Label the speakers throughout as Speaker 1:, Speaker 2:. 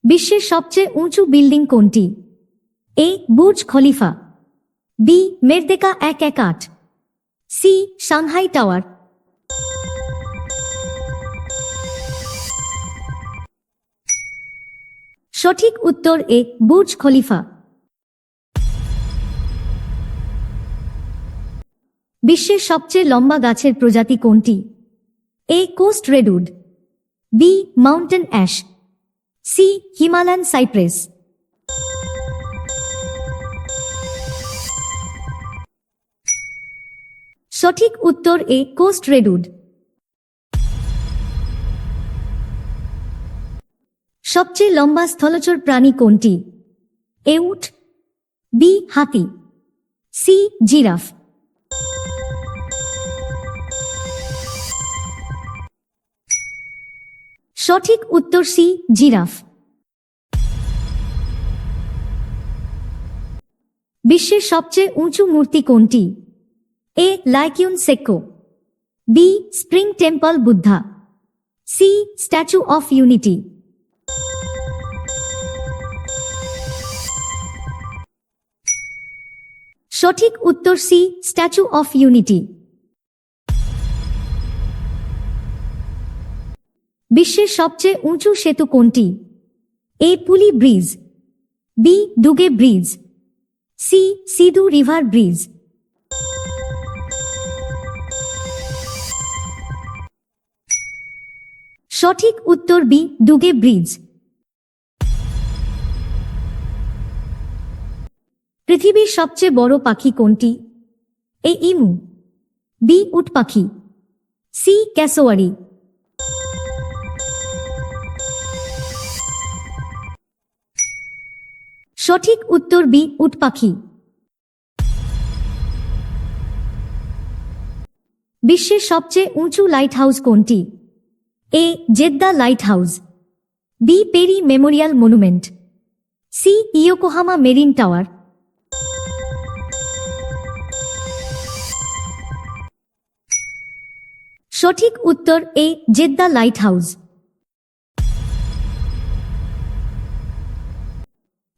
Speaker 1: বিশ্বের সবচেয়ে উঁচু বিল্ডিং কোনটি? A Burj Khalifa, B Merdeka 118, C Shanghai Tower. সঠিক উত্তর এ বুর্জ খলিফা। বিশ্বের সবচেয়ে লম্বা গাছের প্রজাতি কোনটি? A coast redwood, B mountain ash, C Himalayan cypress. সঠিক উত্তর এ কোস্ট রেডউড। সবচেয়ে লম্বা স্থলচর প্রাণী কোনটি? এ উট, বি হাতি, সি জিরাফ। সঠিক উত্তর সি জিরাফ। বিশ্বের সবচেয়ে উঁচু মূর্তি কোনটি? A Laykyun Sekkya, B Spring Temple Buddha, C Statue of Unity. সঠিক উত্তর সি স্ট্যাচু অফ ইউনিটি। বিশ্বের সবচেয়ে উঁচু সেতু কোনটি? A Puli Bridge, B Duge Bridge, C Sidu River Bridge. সঠিক উত্তর বি ডুগে ব্রিজ। পৃথিবীর সবচেয়ে বড় পাখি কোনটি? এ ইমু, বি উট পাখি, সি ক্যাসোয়ারি। সঠিক উত্তর বি উট পাখি। বিশ্বের সবচেয়ে উঁচু লাইট হাউস কোনটি? A Jeddah lighthouse, B Perry Memorial Monument, C Yokohama Marine Tower. সঠিক উত্তর এ জেদ্দা লাইট হাউস।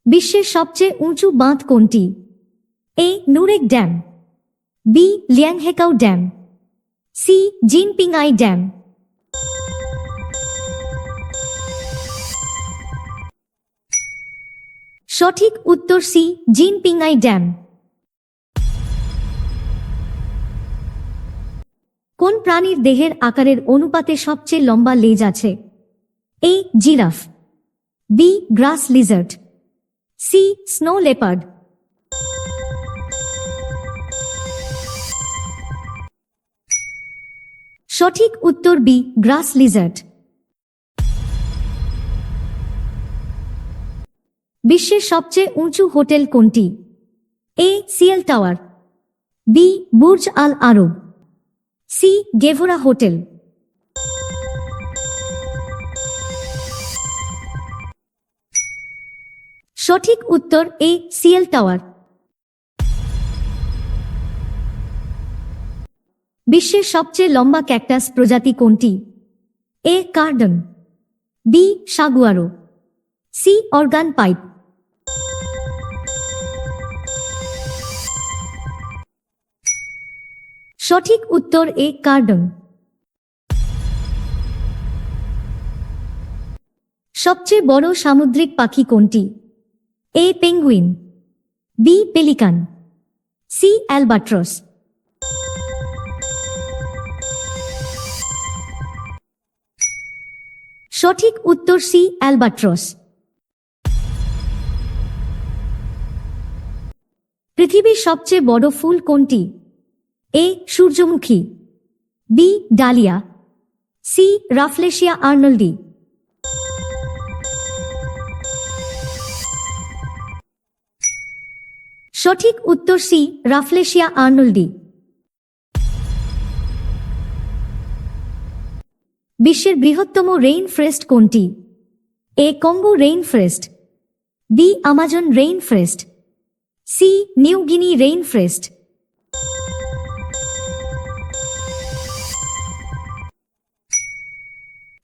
Speaker 1: বিশ্বের সবচেয়ে উঁচু বাঁধ কোনটি? A Nurek Dam, B Lianghekou Dam, C Jinping I Dam. সঠিক উত্তর সি জিনপিংআই ড্যাম। কোন প্রাণীর দেহের আকারের অনুপাতে সবচেয়ে লম্বা লেজ আছে? A giraffe, B grass lizard, C snow leopard. সঠিক উত্তর বি গ্রাস লিজার্ড। বিশ্বের সবচেয়ে উঁচু হোটেল কোনটি? A Ciel Tower, B Burj Al Arab, C Gevora Hotel. সঠিক উত্তর এ সিএল টাওয়ার। বিশ্বের সবচেয়ে লম্বা ক্যাকটাস প্রজাতি কোনটি? A cardon, B saguaro, C organ pipe. সঠিক উত্তর এ কার্ডন। সবচেয়ে বড় সামুদ্রিক পাখি কোনটি? A penguin, B pelican, C albatross. সঠিক উত্তর সি অ্যালবাট্রস। পৃথিবীর সবচেয়ে বড় ফুল কোনটি? এ সূর্যমুখী, বি ডালিয়া, সি রাফলেশিয়া আর্নল্ডি। সঠিক উত্তর সি রাফলেশিয়া আর্নল্ডি। বিশ্বের বৃহত্তম রেইন ফরেস্ট কোনটি? A Congo rain forest, B Amazon rain forest, C New Guinea rain forest.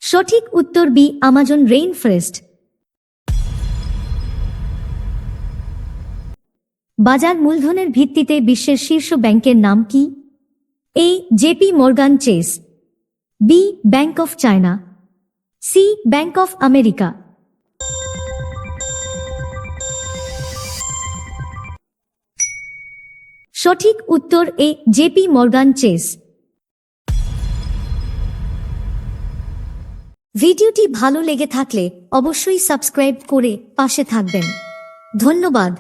Speaker 1: সঠিক উত্তর বি আমাজন রেইন ফরেস্ট। বাজার মূলধনের ভিত্তিতে বিশ্বের শীর্ষ ব্যাংকের নাম কি? A JP Morgan Chase, B Bank of China, C Bank of America. সঠিক উত্তর এ জেপি মর্গান চেস। ভিডিওটি ভালো লেগে থাকলে অবশ্যই সাবস্ক্রাইব করে পাশে থাকবেন। ধন্যবাদ।